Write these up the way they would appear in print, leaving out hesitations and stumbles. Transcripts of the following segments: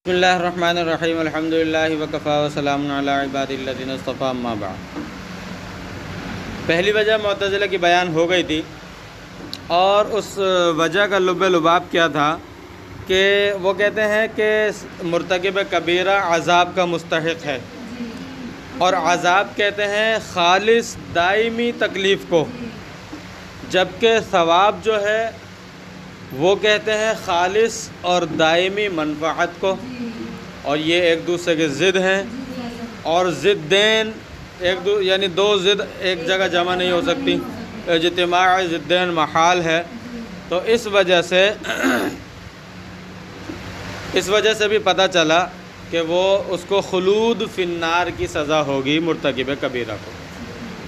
بسم اللہ الرحمن الرحیم الحمدللہ وکفی وسلام علی عباد الذین اصطفی اما بعد۔ پہلی وجہ معتزلہ کی بیان ہو گئی تھی، اور اس وجہ کا لب لباب کیا تھا کہ وہ کہتے ہیں کہ مرتکب کبیرہ عذاب کا مستحق ہے، اور عذاب کہتے ہیں خالص دائمی تکلیف کو، جبکہ ثواب جو ہے وہ کہتے ہیں خالص اور دائمی منفعت کو، اور یہ ایک دوسرے کے ضد ہیں، اور ضدین یعنی دو ضد ایک جگہ جمع نہیں ہو سکتی، اجتماع ضدین محال ہے۔ تو اس وجہ سے بھی پتہ چلا کہ وہ اس کو خلود فی النار کی سزا ہوگی مرتکب کبیرہ کو۔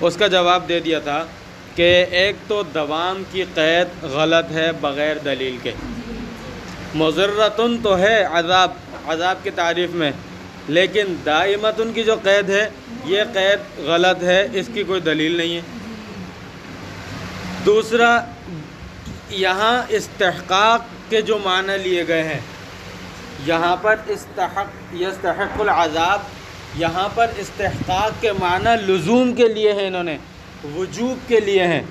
اس کا جواب دے دیا تھا کہ ایک تو دوام کی قید غلط ہے بغیر دلیل کے، مضرتن تو ہے عذاب کی تعریف میں، لیکن دائمتن کی جو قید ہے یہ قید غلط ہے، اس کی کوئی دلیل نہیں ہے۔ دوسرا، یہاں استحقاق کے جو معنی لیے گئے ہیں، یہاں پر یستحق العذاب، یہاں پر استحقاق کے معنی لزوم کے لیے ہیں، انہوں نے وجوب کے لیے ہیں،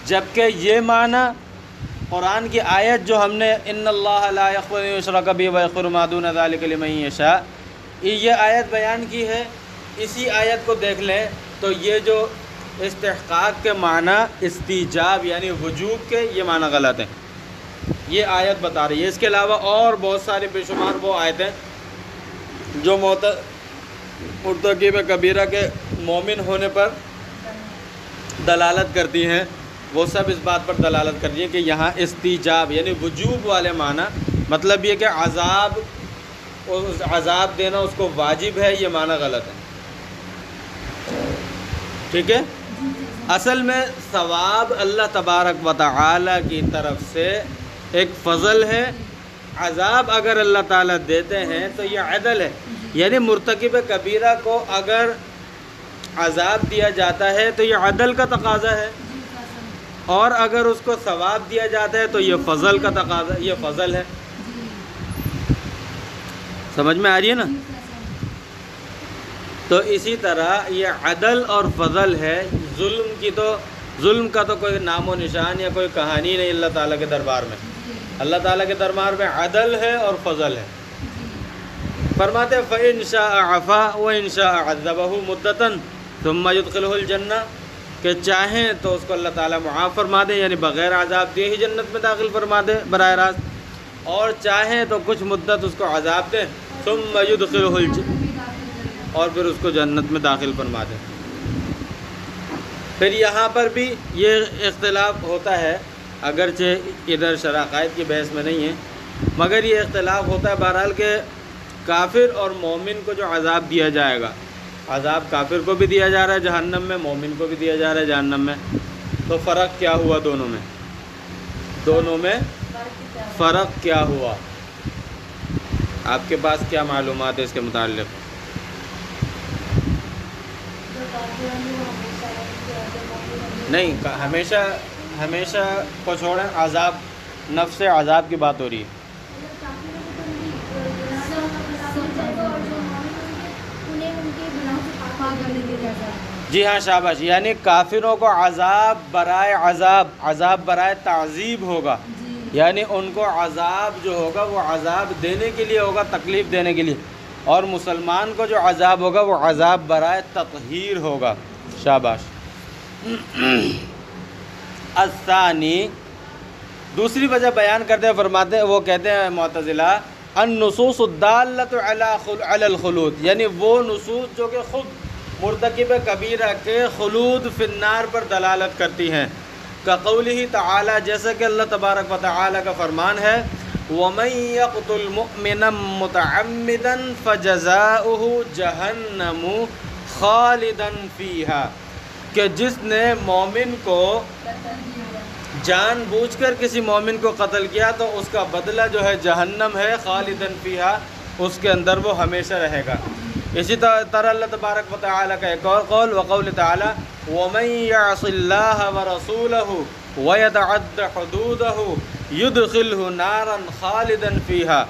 جبکہ یہ معنی قرآن کی آیت جو ہم نے ان اللہ لا یغفر ان یشرک بہ ویغفر ما دون ذلک لمن یشاء، یہ آیت بیان کی ہے۔ اسی آیت کو دیکھ لیں تو یہ جو استحقاق کے معنی استیجاب یعنی وجوب کے، یہ معنی غلط ہے، یہ آیت بتا رہی ہے۔ اس کے علاوہ اور بہت سارے بے شمار وہ آیتیں جو مرتکب کبیرہ کے مومن ہونے پر دلالت کرتی ہیں، وہ سب اس بات پر دلالت کرتی ہیں کہ یہاں استیجاب یعنی وجوب والے معنی، مطلب یہ کہ عذاب دینا اس کو واجب ہے، یہ معنی غلط ہے۔ ٹھیک ہے، اصل میں ثواب اللہ تبارک و تعالی کی طرف سے ایک فضل ہے، عذاب اگر اللہ تعالیٰ دیتے ہیں تو یہ عدل ہے، یعنی مرتکب کبیرہ کو اگر عذاب دیا جاتا ہے تو یہ عدل کا تقاضا ہے، اور اگر اس کو ثواب دیا جاتا ہے تو یہ فضل کا تقاضا، یہ فضل ہے۔ سمجھ میں آ رہی ہے نا؟ تو اسی طرح یہ عدل اور فضل ہے۔ ظلم کا تو کوئی نام و نشان یا کوئی کہانی نہیں اللہ تعالیٰ کے دربار میں۔ اللہ تعالیٰ کے دربار میں عدل ہے اور فضل ہے۔ فرماتے فَإِن شَاءَ عَفَا وَإِن شَاءَ عَذَّبَهُ مُدَّةً ثُمَّ يُدْخِلُهُ الْجَنَّةَ، کہ چاہیں تو اس کو اللہ تعالیٰ معاف فرما دے، یعنی بغیر عذاب دیے ہی جنت میں داخل فرما دے براہ راست، اور چاہیں تو کچھ مدت اس کو عذاب دے، ثُمَّ يُدْخِلُهُ الْجَنَّةَ، اور پھر اس کو جنت میں داخل فرما دے۔ پھر یہاں پر بھی یہ اختلاف ہوتا ہے، اگرچہ ادھر شرع عقائد کی بحث میں نہیں ہے، مگر یہ اختلاف ہوتا ہے بہرحال کہ کافر اور مومن کو جو عذاب دیا جائے گا، عذاب کافر کو بھی دیا جا رہا ہے جہنم میں، مومن کو بھی دیا جا رہا ہے جہنم میں، تو فرق کیا ہوا دونوں میں فرق کیا ہوا؟ آپ کے پاس کیا معلومات ہے اس کے متعلق؟ نہیں، ہمیشہ کو چھوڑیں، عذاب نفس عذاب کی بات ہو رہی ہے۔ جی ہاں، شاباش، یعنی کافروں کو عذاب برائے تعذیب ہوگا، یعنی ان کو عذاب جو ہوگا وہ عذاب دینے کے لیے ہوگا، تکلیف دینے کے لیے، اور مسلمان کو جو عذاب ہوگا وہ عذاب برائے تطہیر ہوگا۔ شاباش۔ الثانی، دوسری وجہ بیان کرتے ہیں، فرماتے ہیں، وہ کہتے ہیں معتزلہ، النصوص الدالۃ علی الخلود، یعنی وہ نصوص جو کہ خود مرتکب کبیرہ کے خلود فی النار پر دلالت کرتی ہیں، کقولہ تعالی، جیسا کہ اللہ تبارک و تعالی کا فرمان ہے، وَمَن يَقْتُلْ مُؤْمِنًا مُتَعَمِّدًا فَجَزَاؤُهُ جَهَنَّمُ خَالِدًا فِيهَا، کہ جس نے مومن کو جان بوجھ کر کسی مومن کو قتل کیا تو اس کا بدلہ جو ہے جہنم ہے، خالداً فیہا، اس کے اندر وہ ہمیشہ رہے گا۔ اسی طرح اللہ تبارک و تعالیٰ کا ایک اور قول، وقول تعالیٰ وَمَن يَعْصِ اللَّهَ وَرَسُولَهُ وَيَتَعَدَّ حُدُودَهُ يُدْخِلْهُ نَارًا خَالِدًا فِيهَا،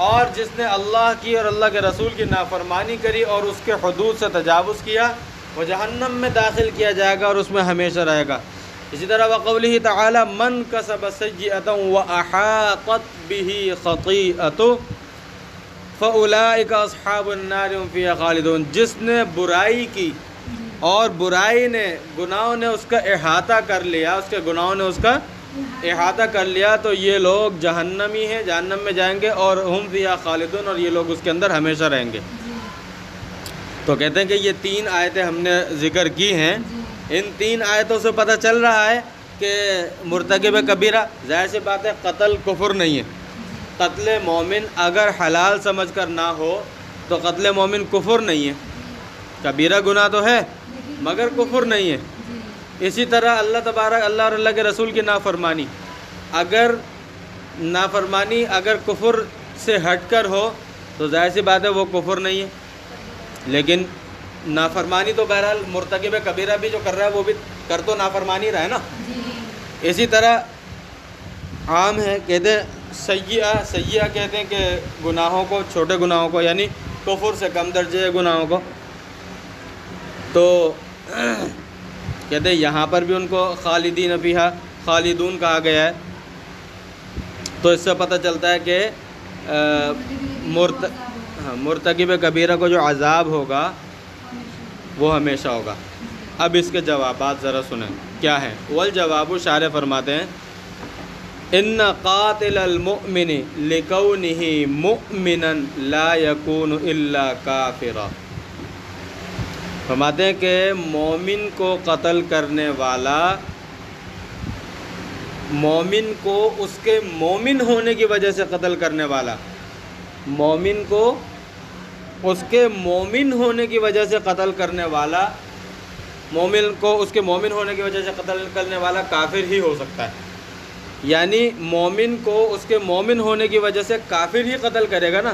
اور جس نے اللہ کی اور اللہ کے رسول کی نافرمانی کری اور اس کے حدود سے تجاوز کیا وہ جہنم میں داخل کیا جائے گا اور اس میں ہمیشہ رہے گا۔ اسی طرح وقولہ تعالی من کسب سیئۃ واحاطت بہ خطیئۃہ فاولئک اصحاب النار هم فیہا خالدون، جس نے برائی کی اور برائی نے گناہوں نے اس کا احاطہ کر لیا، اس کے گناہوں نے اس کا احاطہ کر لیا، تو یہ لوگ جہنمی ہیں، جہنم میں جائیں گے اور ہم فیہا خالدون، اور یہ لوگ اس کے اندر ہمیشہ رہیں گے۔ تو کہتے ہیں کہ یہ 3 آیتیں ہم نے ذکر کی ہیں، ان 3 آیتوں سے پتہ چل رہا ہے کہ مرتکب کبیرہ، ظاہر سی بات ہے قتل کفر نہیں ہے۔ قتل مومن اگر حلال سمجھ کر نہ ہو تو قتل مومن کفر نہیں ہے، کبیرہ گناہ تو ہے مگر کفر نہیں ہے۔ اسی طرح اللہ تبارک اللہ اور اللہ کے رسول کی نافرمانی اگر کفر سے ہٹ کر ہو تو ظاہر سی بات ہے وہ کفر نہیں ہے، لیکن نافرمانی تو بہرحال مرتکب کبیرہ بھی جو کر رہا ہے وہ بھی کر تو نافرمانی رہا ہے نا۔ اسی طرح عام ہے، کہتے ہیں سیئہ کہتے ہیں کہ گناہوں کو، چھوٹے گناہوں کو، یعنی کفر سے کم درجے گناہوں کو۔ تو کہتے ہیں یہاں پر بھی ان کو خالدین فیہا خالدون کہا گیا ہے، تو اس سے پتہ چلتا ہے کہ مرتکب کبیرہ کو جو عذاب ہوگا وہ ہمیشہ ہوگا۔ اب اس کے جوابات ذرا سنیں کیا ہیں۔ والجواب، شارح فرماتے ہیں ان قاتل المؤمن لکونہ مؤمنا لا یکون الا کافرا، فرماتے ہیں کہ مومن کو قتل کرنے والا مومن کو اس کے مومن ہونے کی وجہ سے قتل کرنے والا، مومن کو اس کے مومن ہونے کی وجہ سے قتل کرنے والا، مومن کو اس کے مومن ہونے کی وجہ سے قتل کرنے والا کافر ہی ہو سکتا ہے۔ یعنی مومن کو اس کے مومن ہونے کی وجہ سے کافر ہی قتل کرے گا نا،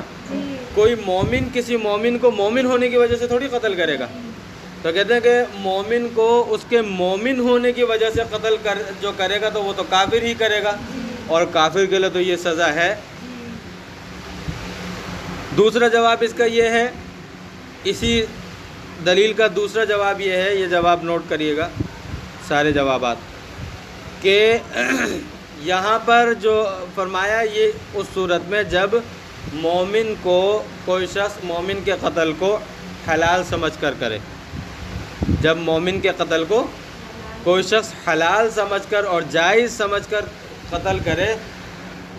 کوئی مومن کسی مومن کو مومن ہونے کی وجہ سے تھوڑی قتل کرے گا۔ تو کہتے ہیں کہ مومن کو اس کے مومن ہونے کی وجہ سے قتل جو کرے گا تو وہ تو کافر ہی کرے گا، اور کافر کے لیے تو یہ سزا ہے۔ دوسرا جواب اس کا یہ ہے، اسی دلیل کا دوسرا جواب یہ ہے، یہ جواب نوٹ کریے گا سارے جوابات، کہ یہاں پر جو فرمایا یہ اس صورت میں جب مومن کو کوئی شخص مومن کے قتل کو حلال سمجھ کر کرے، جب مومن کے قتل کو کوئی شخص حلال سمجھ کر اور جائز سمجھ کر قتل کرے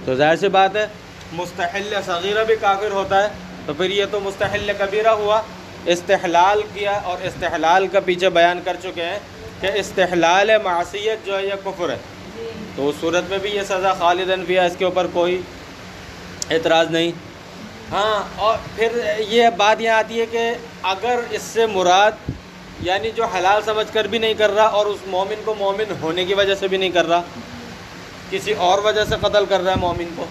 تو ظاہر سی بات ہے مستحل صغیرہ بھی کافر ہوتا ہے، تو پھر یہ تو مستحل کبیرہ ہوا، استحلال کیا، اور استحلال کا پیچھے بیان کر چکے ہیں کہ استحلال معصیت جو ہے یہ کفر ہے، تو اس صورت میں بھی یہ سزا خالدن فیہا، اس کے اوپر کوئی اعتراض نہیں۔ ہاں، اور پھر یہ بات یہاں آتی ہے کہ اگر اس سے مراد یعنی جو حلال سمجھ کر بھی نہیں کر رہا اور اس مومن کو مومن ہونے کی وجہ سے بھی نہیں کر رہا، کسی اور وجہ سے قتل کر رہا ہے مومن کو،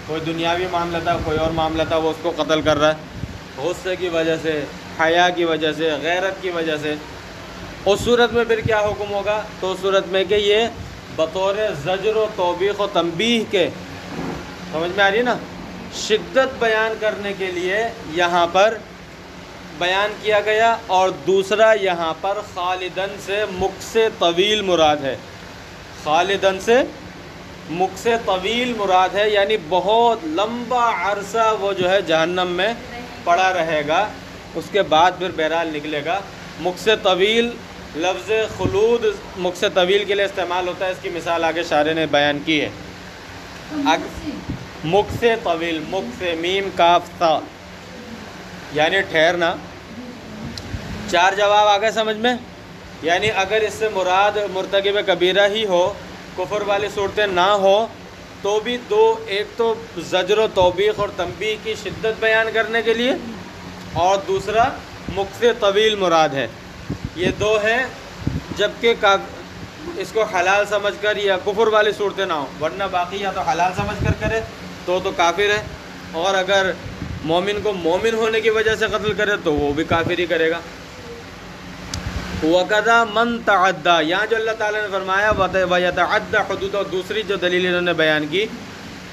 کوئی دنیاوی معاملہ تھا، کوئی اور معاملہ تھا، وہ اس کو قتل کر رہا ہے غصے کی وجہ سے، حیا کی وجہ سے، غیرت کی وجہ سے، اس صورت میں پھر کیا حکم ہوگا؟ تو اس صورت میں کہ یہ بطور زجر و توبیخ و تنبیہ کے، سمجھ میں آ رہی ہے نا، شدت بیان کرنے کے لیے یہاں پر بیان کیا گیا، اور دوسرا یہاں پر خالدن سے مکث طویل مراد ہے، خالدن سے مکث طویل مراد ہے، یعنی بہت لمبا عرصہ وہ جو ہے جہنم میں پڑا رہے گا، اس کے بعد پھر بہرحال نکلے گا۔ مکث طویل لفظ خلود مکث طویل کے لیے استعمال ہوتا ہے، اس کی مثال آگے شارح نے بیان کی ہے۔ مکث طویل، مکث میم کاف تا، یعنی ٹھہرنا۔ 4 جواب آگے سمجھ میں، یعنی اگر اس سے مراد مرتکب کبیرہ ہی ہو، کفر والی صورتیں نہ ہو، تو بھی 2، ایک تو زجر و توبیخ اور تنبیہ کی شدت بیان کرنے کے لیے، اور دوسرا مکث طویل مراد ہے، یہ 2 ہیں، جبکہ اس کو حلال سمجھ کر یا کفر والی صورتیں نہ ہوں، ورنہ باقی یا تو حلال سمجھ کر کرے تو کافر ہے، اور اگر مومن کو مومن ہونے کی وجہ سے قتل کرے تو وہ بھی کافر ہی کرے گا۔ وَقَذَا مَنْ تَعَدَّى، یہاں جو اللہ تعالیٰ نے فرمایا وَيَتَعَدَّى حُدُودَ، اور دوسری جو دلیل انہوں نے بیان کی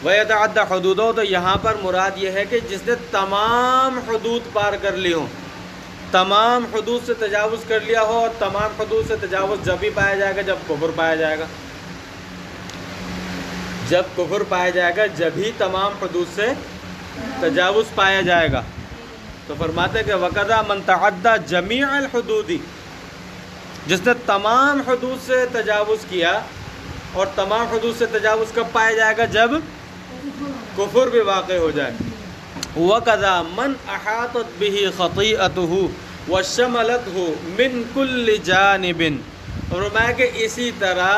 وَيَتَعَدَّ حُدُودَهُ، تو یہاں پر مراد یہ ہے کہ جس نے تمام حدود پار کر لی ہوں، تمام حدود سے تجاوز کر لیا ہو، اور تمام حدود سے تجاوز جب ہی پایا جائے گا جب کفر پایا جائے گا، جب کفر پایا جائے گا جب ہی تمام حدود سے تجاوز پایا جائے گا۔ تو فرماتے ہیں کہ وَقَذَا مَنْ تَعَدَّى جَمِيعَ الْحُدُودِ، جس نے تمام حدود سے تجاوز کیا، اور تمام حدود سے تجاوز کب پایا جائے گا؟ جب کفر بھی واقع ہو جائے۔ وَقَذَا مَنْ أَحَاطَتْ بِهِ خَطِيئَتُهُ وَشَمَلَتْهُ مِنْ كُلِّ جَانِبٍ، اور فرمایا کہ اسی طرح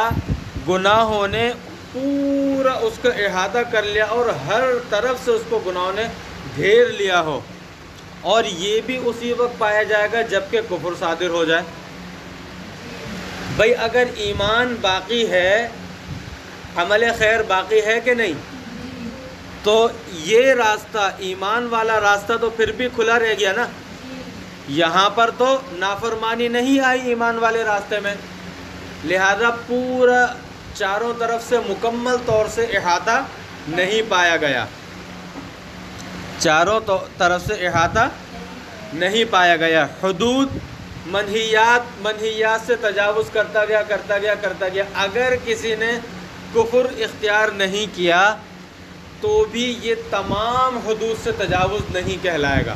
گناہوں نے پورا اس کو احاطہ کر لیا اور ہر طرف سے اس کو گناہوں نے گھیر لیا ہو، اور یہ بھی اسی وقت پایا جائے گا جب کہ کفر صادر ہو جائے۔ بھئی اگر ایمان باقی ہے، عمل خیر باقی ہے کہ نہیں، تو یہ راستہ ایمان والا راستہ تو پھر بھی کھلا رہ گیا نا، یہاں پر تو نافرمانی نہیں آئی ایمان والے راستے میں، لہذا پورا چاروں طرف سے مکمل طور سے احاطہ نہیں پایا گیا، چاروں طرف سے احاطہ نہیں پایا گیا۔ حدود منہیات سے تجاوز کرتا گیا۔ اگر کسی نے کفر اختیار نہیں کیا تو بھی یہ تمام حدود سے تجاوز نہیں کہلائے گا،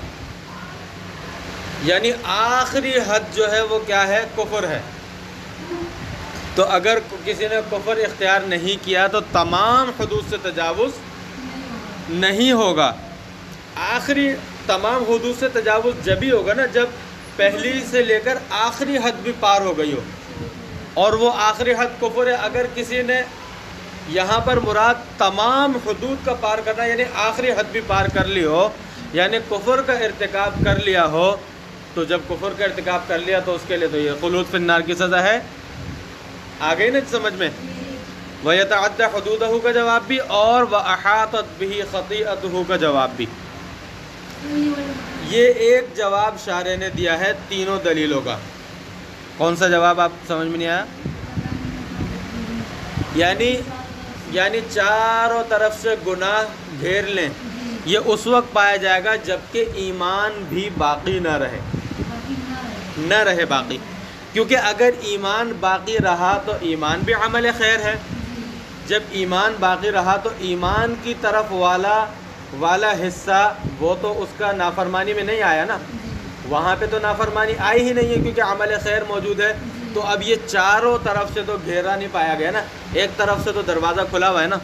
یعنی آخری حد جو ہے وہ کیا ہے؟ کفر ہے۔ تو اگر کسی نے کفر اختیار نہیں کیا تو تمام حدود سے تجاوز نہیں ہوگا، آخری تمام حدود سے تجاوز جب ہی ہوگا نا جب پہلی سے لے کر آخری حد بھی پار ہو گئی ہو، اور وہ آخری حد کفر ہے۔ اگر کسی نے یہاں پر مراد تمام حدود کا پار کرنا، یعنی آخری حد بھی پار کر لی ہو، یعنی کفر کا ارتکاب کر لیا ہو، تو جب کفر کا ارتکاب کر لیا تو اس کے لیے تو یہ خلود فی النار کی سزا ہے۔ آ گئی نا سمجھ میں؟ وَيَتَعَدَّ حُدُودَهُ کا جواب بھی، اور وَأَحَاطَتْ بِهِ خَطِيئَتُهُ کا جواب بھی۔ یہ ایک جواب شارح نے دیا ہے تینوں دلیلوں کا۔ کون سا جواب آپ سمجھ میں نہیں آیا؟ یعنی چاروں طرف سے گناہ گھیر لیں، یہ اس وقت پایا جائے گا جب کہ ایمان بھی باقی نہ رہے باقی، کیونکہ اگر ایمان باقی رہا تو ایمان بھی عمل خیر ہے، جب ایمان باقی رہا تو ایمان کی طرف والا حصہ وہ تو اس کا نافرمانی میں نہیں آیا نا، وہاں پہ تو نافرمانی آئی ہی نہیں ہے کیونکہ عمل خیر موجود ہے۔ تو اب یہ چاروں طرف سے تو گھیرا نہیں پایا گیا نا، ایک طرف سے تو دروازہ کھلا ہوا ہے نا،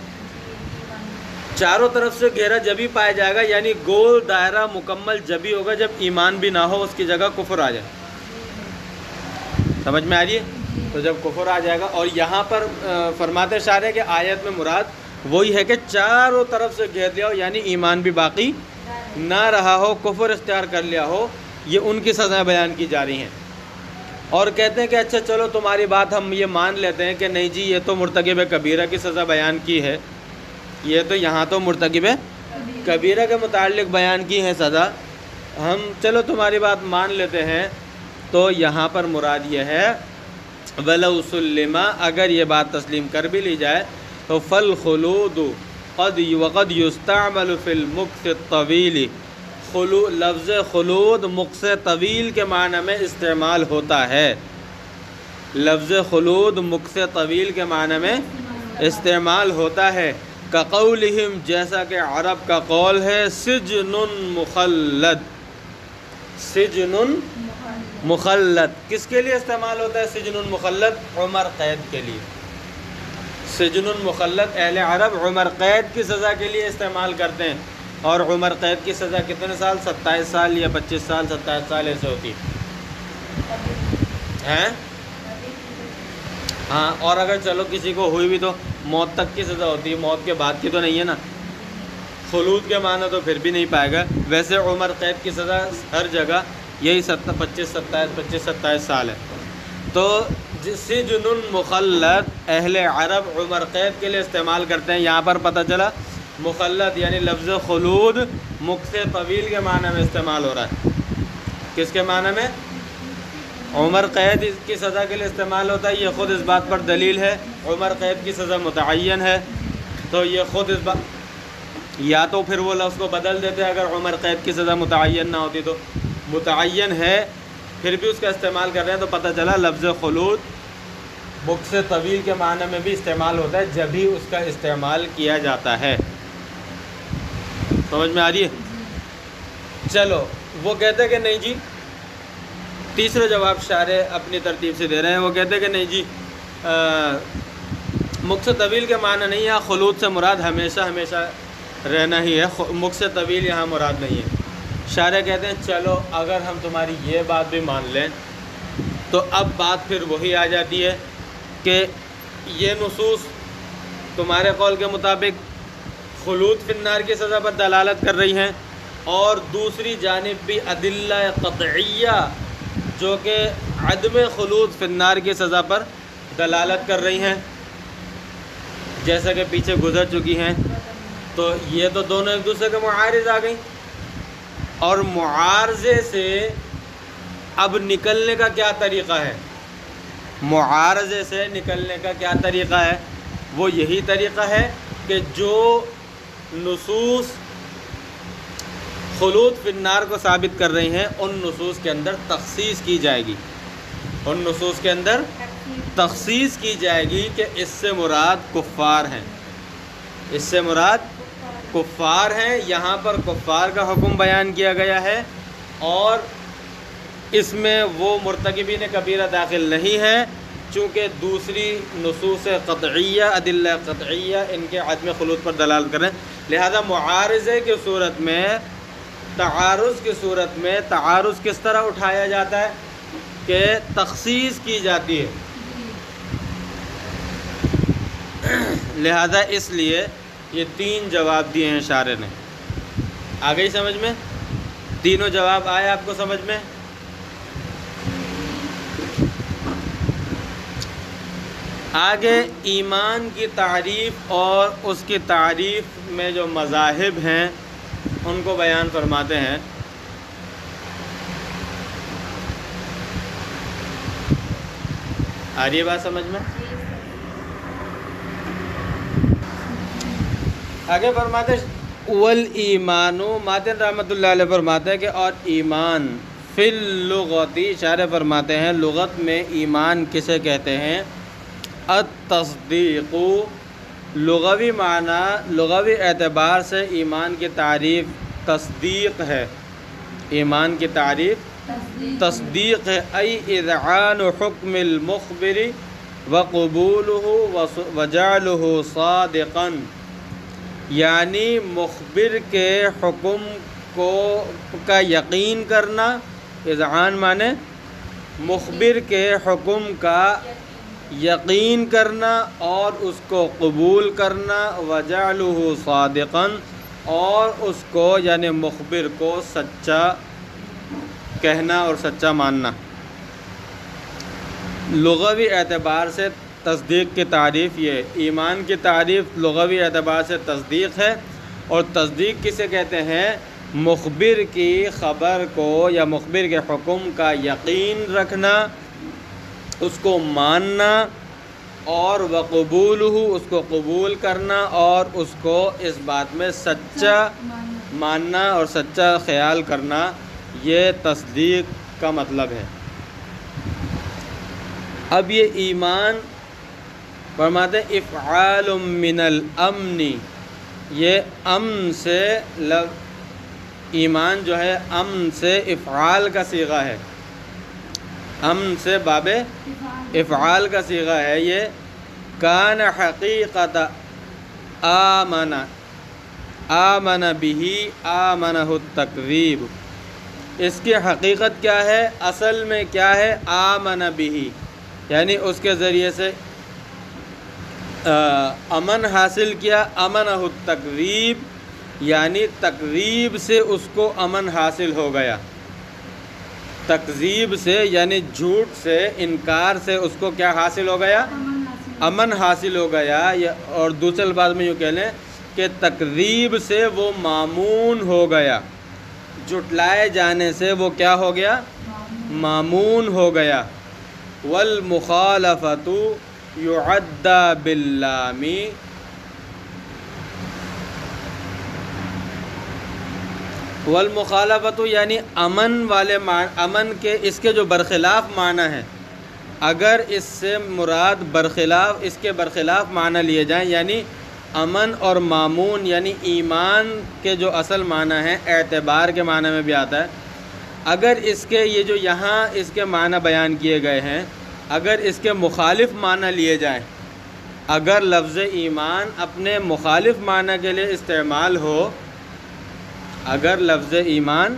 چاروں طرف سے گھیرا جب ہی پایا جائے گا، یعنی گول دائرہ مکمل جب ہی ہوگا جب ایمان بھی نہ ہو، اس کی جگہ کفر آ جائے۔ سمجھ میں آ رہی ہے؟ تو جب کفر آ جائے گا، اور یہاں پر فرماتے شارح کہ آیت میں مراد وہی ہے کہ چاروں طرف سے گھیر لیا ہو، یعنی ایمان بھی باقی نہ رہا ہو، کفر اختیار کر لیا ہو، یہ ان کی سزائیں بیان کی جا رہی ہیں۔ اور کہتے ہیں کہ اچھا چلو تمہاری بات ہم یہ مان لیتے ہیں کہ نہیں جی یہ تو مرتکب کبیرہ کی سزا بیان کی ہے، یہ تو یہاں تو مرتکب کبیرہ کے متعلق بیان کی ہے سزا، ہم چلو تمہاری بات مان لیتے ہیں۔ تو یہاں پر مراد یہ ہے وَلَوْ سُلِّمَ، اگر یہ بات تسلیم کر بھی لی جائے تو فَالْخُلُودُ وَقَدْ يُسْتَعْمَلُ فِي الْمُكْثِ الطَّوِيلِ، لفظ خلود مکث طویل کے معنی میں استعمال ہوتا ہے، لفظ خلود مکث طویل کے معنی میں استعمال ہوتا ہے۔ كَقَوْلِهِمْ، جیسا کہ عرب کا قول ہے، سجن مخلد، سجن مخلد کس کے لیے استعمال ہوتا ہے؟ سجن مخلد عمر قید کے لیے، سجن مخلد اہل عرب عمر قید کی سزا کے لیے استعمال کرتے ہیں، اور عمر قید کی سزا کتنے سال؟ 27 سال یا 25 سال، 27 سال ایسے ہوتی ہے۔ ہاں، اور اگر چلو کسی کو ہوئی بھی تو موت تک کی سزا ہوتی ہے، موت کے بعد کی تو نہیں ہے نا، خلود کے معنی تو پھر بھی نہیں پائے گا۔ ویسے عمر قید کی سزا ہر جگہ یہی 25-27 سال ہے۔ تو سجن مخلد اہل عرب عمر قید کے لیے استعمال کرتے ہیں۔ یہاں پر پتہ چلا مخلد یعنی لفظ خلود مکث طویل کے معنی میں استعمال ہو رہا ہے۔ کس کے معنی میں؟ عمر قید کی سزا کے لیے استعمال ہوتا ہے، یہ خود اس بات پر دلیل ہے، عمر قید کی سزا متعین ہے، تو یہ خود اس بات یا تو پھر وہ لفظ کو بدل دیتے اگر عمر قید کی سزا متعین نہ ہوتی، تو متعین ہے پھر بھی اس کا استعمال کر رہے ہیں، تو پتہ چلا لفظ خلود مکث طویل کے معنی میں بھی استعمال ہوتا ہے جب ہی اس کا استعمال کیا جاتا ہے۔ سمجھ میں آ رہی ہے؟ چلو وہ کہتے ہیں کہ نہیں جی، تیسرا جواب شارح اپنی ترتیب سے دے رہے ہیں، وہ کہتے ہیں کہ نہیں جی مکث طویل کے معنی نہیں ہے، خلود سے مراد ہمیشہ ہمیشہ رہنا ہی ہے، مکث طویل یہاں مراد نہیں ہے۔ شارح کہتے ہیں چلو اگر ہم تمہاری یہ بات بھی مان لیں تو اب بات پھر وہی آ جاتی ہے کہ یہ نصوص تمہارے قول کے مطابق خلود فی النار کی سزا پر دلالت کر رہی ہیں، اور دوسری جانب بھی ادلہ قطعیہ جو کہ عدم خلود فی النار کی سزا پر دلالت کر رہی ہیں، جیسا کہ پیچھے گزر چکی ہیں، تو یہ تو دونوں ایک دوسرے کے معارض آ گئیں، اور معارضے سے اب نکلنے کا کیا طریقہ ہے؟ معارضے سے نکلنے کا کیا طریقہ ہے؟ وہ یہی طریقہ ہے کہ جو نصوص خلود فی النار کو ثابت کر رہی ہیں ان نصوص کے اندر تخصیص کی جائے گی، ان نصوص کے اندر تخصیص کی جائے گی کہ اس سے مراد کفار ہیں، اس سے مراد کفار ہیں، یہاں پر کفار کا حکم بیان کیا گیا ہے، اور اس میں وہ مرتکبین کبیرہ داخل نہیں ہے، چونکہ دوسری نصوص قطعیہ ادلہ قطعیہ ان کے عدم خلود پر دلالت کریں، لہذا معارضے کی صورت میں، تعارض کی صورت میں تعارض کس طرح اٹھایا جاتا ہے کہ تخصیص کی جاتی ہے، لہذا اس لیے یہ تین جواب دیے ہیں شارح نے۔ آ گئی سمجھ میں؟ تینوں جواب آئے آپ کو سمجھ میں؟ آگے ایمان کی تعریف اور اس کی تعریف میں جو مذاہب ہیں ان کو بیان فرماتے ہیں۔ آ رہی ہے بات سمجھ میں؟ آگے فرماتے والایمان، ماتن رحمۃ اللہ علیہ فرماتے ہیں کہ اور ایمان فی اللغتی، شارح فرماتے ہیں لغت میں ایمان کسے کہتے ہیں؟ التصدیق، لغوی معنی لغوی اعتبار سے ایمان کی تعریف تصدیق ہے، ایمان کی تعریف تصدیق ہے، ای اذعان حکم المخبر وقبولہ وجعلہ صادقا، یعنی مخبر کے حکم کا یقین کرنا، اذعان معنی مخبر کے حکم کا یقین کرنا اور اس کو قبول کرنا، وجعلہ صادقا، اور اس کو یعنی مخبر کو سچا کہنا اور سچا ماننا۔ لغوی اعتبار سے تصدیق کی تعریف یہ، ایمان کی تعریف لغوی اعتبار سے تصدیق ہے، اور تصدیق کسے کہتے ہیں؟ مخبر کی خبر کو یا مخبر کے حکم کا یقین رکھنا، اس کو ماننا، اور وقبولہ، اس کو قبول کرنا، اور اس کو اس بات میں سچا ماننا اور سچا خیال کرنا، یہ تصدیق کا مطلب ہے۔ اب یہ ایمان فرماتے ہیں افعال من الامن، یہ امن سے ایمان جو ہے امن سے افعال کا صیغہ ہے، امن سے باب افعال کا صیغہ ہے، یہ کان حقیقت آمن، آمن به آمنہ التکذیب، اس کی حقیقت کیا ہے؟ اصل میں کیا ہے؟ آمن به، یعنی اس کے ذریعے سے امن حاصل کیا، امنہ التکذیب، یعنی تکذیب سے اس کو امن حاصل ہو گیا، تکذیب سے یعنی جھوٹ سے، انکار سے اس کو کیا حاصل ہو گیا؟ امن حاصل ہو گیا، اور دوسرے الفاظ میں یوں کہہ لیں کہ تکذیب سے وہ مامون ہو گیا، جھٹلائے جانے سے وہ کیا ہو گیا؟ مامون ہو گیا۔ والمخالفۃ یعدی باللام، والمخالفت یعنی امن والے امن کے اس کے جو برخلاف معنی ہیں، اگر اس سے مراد اس کے برخلاف معنی لیے جائیں، یعنی امن اور مامون یعنی ایمان کے جو اصل معنی ہیں اعتبار کے معنی میں بھی آتا ہے، اگر اس کے یہ جو یہاں اس کے معنی بیان کیے گئے ہیں اگر اس کے مخالف معنی لیے جائیں، اگر لفظ ایمان اپنے مخالف معنی کے لیے استعمال ہو، اگر لفظ ایمان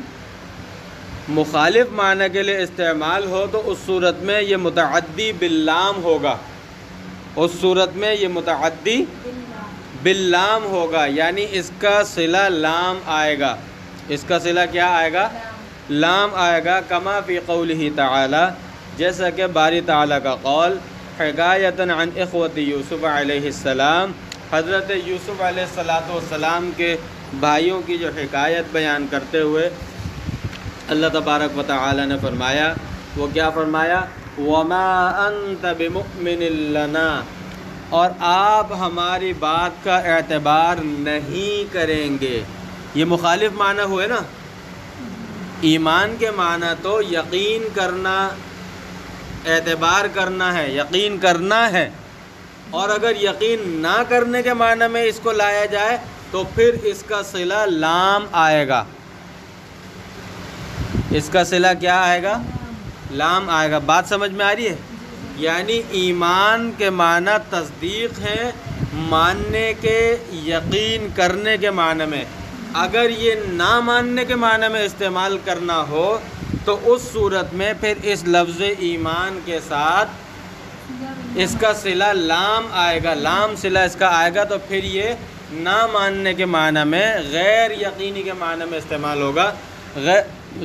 مخالف معنی کے لیے استعمال ہو تو اس صورت میں یہ متعدی باللام ہوگا، اس صورت میں یہ متعدی باللام ہوگا، یعنی اس کا صلہ لام آئے گا، اس کا صلہ کیا آئے گا؟ لام آئے گا، کما فی قولہ تعالی، جیسا کہ باری تعالیٰ کا قول، حکایۃً عن اخوۃ یوسف علیہ السلام، حضرت یوسف علیہ السلام کے بھائیوں کی جو حکایت بیان کرتے ہوئے اللہ تبارک و تعالی نے فرمایا، وہ کیا فرمایا؟ وَمَا أَنْتَ بِمُؤْمِنٍ لَنَا، اور آپ ہماری بات کا اعتبار نہیں کریں گے۔ یہ مخالف معنی ہوئے نا، ایمان کے معنی تو یقین کرنا، اعتبار کرنا ہے، یقین کرنا ہے، اور اگر یقین نہ کرنے کے معنی میں اس کو لایا جائے تو پھر اس کا صلہ لام آئے گا، اس کا صلہ کیا آئے گا؟ لام آئے گا۔ بات سمجھ میں آ رہی ہے؟ یعنی ایمان کے معنی تصدیق ہیں، ماننے کے، یقین کرنے کے معنی میں، اگر یہ نہ ماننے کے معنی میں استعمال کرنا ہو تو اس صورت میں پھر اس لفظ ایمان کے ساتھ اس کا صلہ لام آئے گا، لام صلہ اس کا آئے گا، تو پھر یہ نہ ماننے کے معنی میں، غیر یقینی کے معنی میں استعمال ہوگا،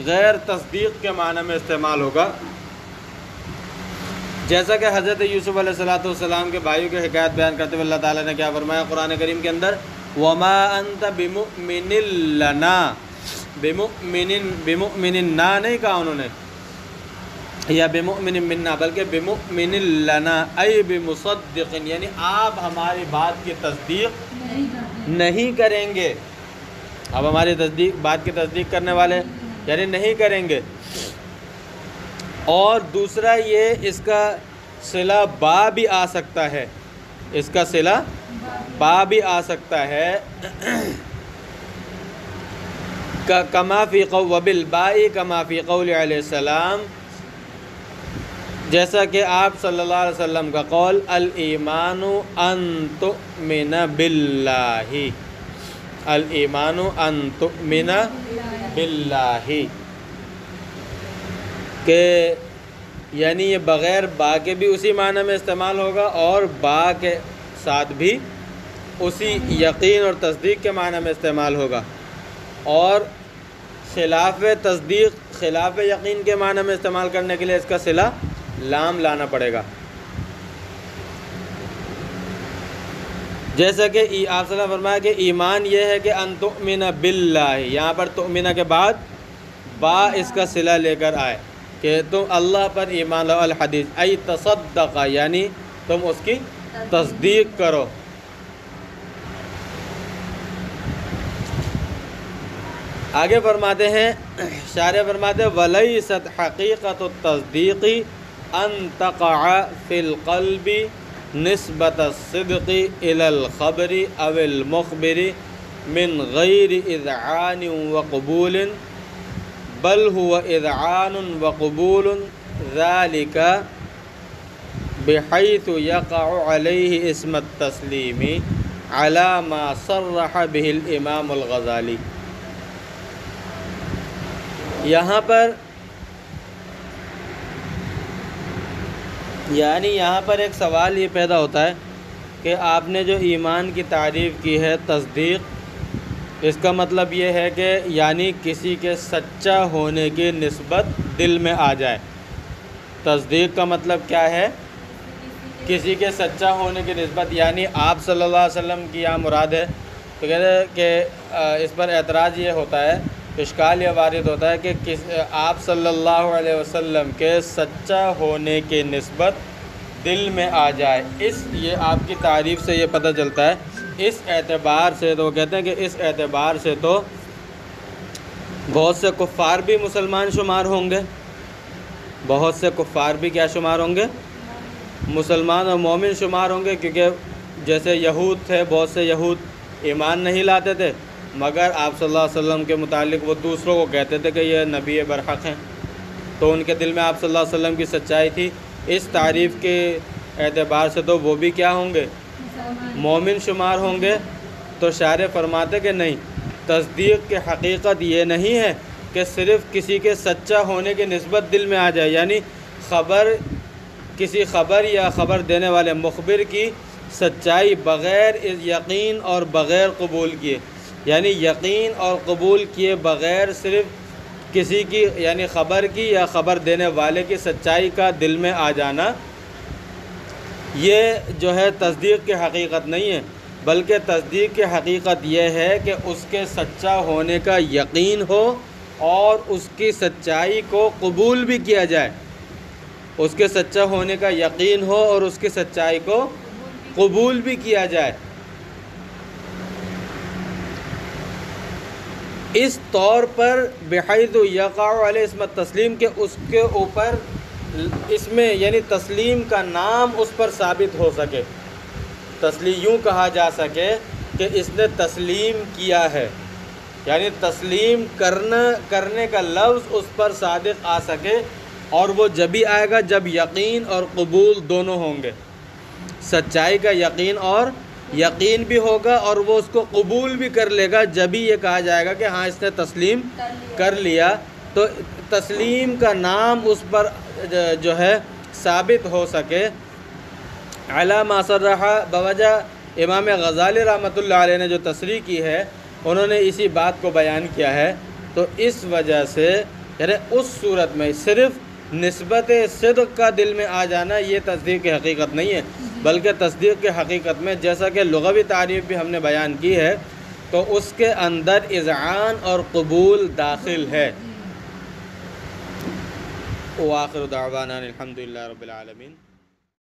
غیر تصدیق کے معنی میں استعمال ہوگا، جیسا کہ حضرت یوسف علیہ السلام کے بھائیوں کی حکایت بیان کرتے ہوئے اللہ تعالیٰ نے کیا فرمایا قرآن کریم کے اندر؟ وَمَا أَنْتَ بِمُؤْمِنٍ لَنَا، بِمُؤْمِنٍ نا نہیں کہا انہوں نے، یا بِمُؤْمِنٍ مِنَّا، بلکہ بِمُؤْمِنٍ لَنَا ای بِمُصَدِّقٍ، یعنی آپ ہماری بات کی تصدیق نہیں کریں گے، آپ ہماری بات کی تصدیق کرنے والے یعنی نہیں کریں گے۔ اور دوسرا یہ اس کا صلہ با بھی آ سکتا ہے، اس کا صلہ با بھی آ سکتا ہے، کما فی قول وبالباء کما فی قول علیہ السلام، جیسا کہ آپ صلی اللہ علیہ وسلم کا قول الایمان ان تؤمن باللہ، الایمان ان تؤمن باللہ، کہ یعنی یہ بغیر با کے بھی اسی معنی میں استعمال ہوگا اور با کے ساتھ بھی اسی یقین اور تصدیق کے معنی میں استعمال ہوگا، اور خلاف تصدیق، خلاف یقین کے معنی میں استعمال کرنے کے لیے اس کا صلہ لام لانا پڑے گا، جیسا کہ آپ صلی اللہ علیہ وسلم فرمایا کہ ایمان یہ ہے کہ ان تؤمن باللہ، یہاں پر تؤمن کے بعد با اس کا صلہ لے کر آئے کہ تم اللہ پر ایمان لاؤ، الحدیث ای تصدق، یعنی تم اس کی تصدیق کرو۔ آگے فرماتے ہیں، شارح فرماتے ہیں وَلَيْسَتْ حَقِيقَةُ التَّصْدِيقِ أَن تَقَعَ فِي الْقَلْبِ نِسْبَةَ الصِّدْقِ إِلَى الْخَبْرِ أَوِ الْمُخْبِرِ مِنْ غَيْرِ إِذْعَانٍ وَقُبُولٍ بل هو اذعان وقبول ذلك بحيث يقع عليه اسم التسليم على ما صرح به الامام الغزالی۔ یہاں پر ایک سوال یہ پیدا ہوتا ہے کہ آپ نے جو ایمان کی تعریف کی ہے تصدیق، اس کا مطلب یہ ہے کہ یعنی کسی کے سچا ہونے کی نسبت دل میں آ جائے۔ تصدیق کا مطلب کیا ہے؟ کسی کے سچا ہونے کی نسبت، یعنی آپ صلی اللہ علیہ وسلم کی یہاں مراد ہے، تو کہتے ہیں کہ اس پر اعتراض یہ ہوتا ہے، اشکال یہ وارد ہوتا ہے کہ آپ صلی اللہ علیہ وسلم کے سچا ہونے کی نسبت دل میں آ جائے، یہ آپ کی تعریف سے یہ پتہ چلتا ہے، اس اعتبار سے تو وہ کہتے ہیں کہ اس اعتبار سے تو بہت سے کفار بھی مسلمان شمار ہوں گے، بہت سے کفار بھی کیا شمار ہوں گے؟ مسلمان اور مومن شمار ہوں گے، کیونکہ جیسے یہود تھے، بہت سے یہود ایمان نہیں لاتے تھے، مگر آپ صلی اللہ علیہ وسلم کے متعلق وہ دوسروں کو کہتے تھے کہ یہ نبی برحق ہیں، تو ان کے دل میں آپ صلی اللہ علیہ وسلم کی سچائی تھی۔ اس تعریف کے اعتبار سے تو وہ بھی کیا ہوں گے؟ مومن شمار ہوں گے۔ تو شارح فرماتے کہ نہیں، تصدیق کی حقیقت یہ نہیں ہے کہ صرف کسی کے سچا ہونے کی نسبت دل میں آ جائے، یعنی کسی خبر یا خبر دینے والے مخبر کی سچائی بغیر یقین اور بغیر قبول کیے، یعنی یقین اور قبول کیے بغیر صرف کسی کی یعنی خبر کی یا خبر دینے والے کی سچائی کا دل میں آ جانا، یہ جو ہے تصدیق کی حقیقت نہیں ہے، بلکہ تصدیق کی حقیقت یہ ہے کہ اس کے سچا ہونے کا یقین ہو اور اس کی سچائی کو قبول بھی کیا جائے، اس کے سچا ہونے کا یقین ہو اور اس کی سچائی کو قبول بھی کیا جائے۔ اس طور پر بحیث یقع علیہ اسم التسلیم کے اس کے اوپر اس میں یعنی تسلیم کا نام اس پر ثابت ہو سکے، تسلیم یوں کہا جا سکے کہ اس نے تسلیم کیا ہے، یعنی تسلیم کرنے کا لفظ اس پر صادق آ سکے، اور وہ جبھی آئے گا جب یقین اور قبول دونوں ہوں گے، سچائی کا یقین اور یقین بھی ہوگا اور وہ اس کو قبول بھی کر لے گا، جبھی یہ کہا جائے گا کہ ہاں اس نے تسلیم کر لیا۔ تو تسلیم کا نام اس پر جو ہے ثابت ہو سکے، علی ما صرح بوجہ امام غزالی رحمۃ اللہ علیہ نے جو تصریح کی ہے، انہوں نے اسی بات کو بیان کیا ہے۔ تو اس وجہ سے یعنی اس صورت میں صرف نسبت صدق کا دل میں آ جانا یہ تصدیق کی حقیقت نہیں ہے، بلکہ تصدیق کی حقیقت میں جیسا کہ لغوی تعریف بھی ہم نے بیان کی ہے، تو اس کے اندر اذعان اور قبول داخل ہے۔ وآخر دعوانا الحمدللہ رب العالمین۔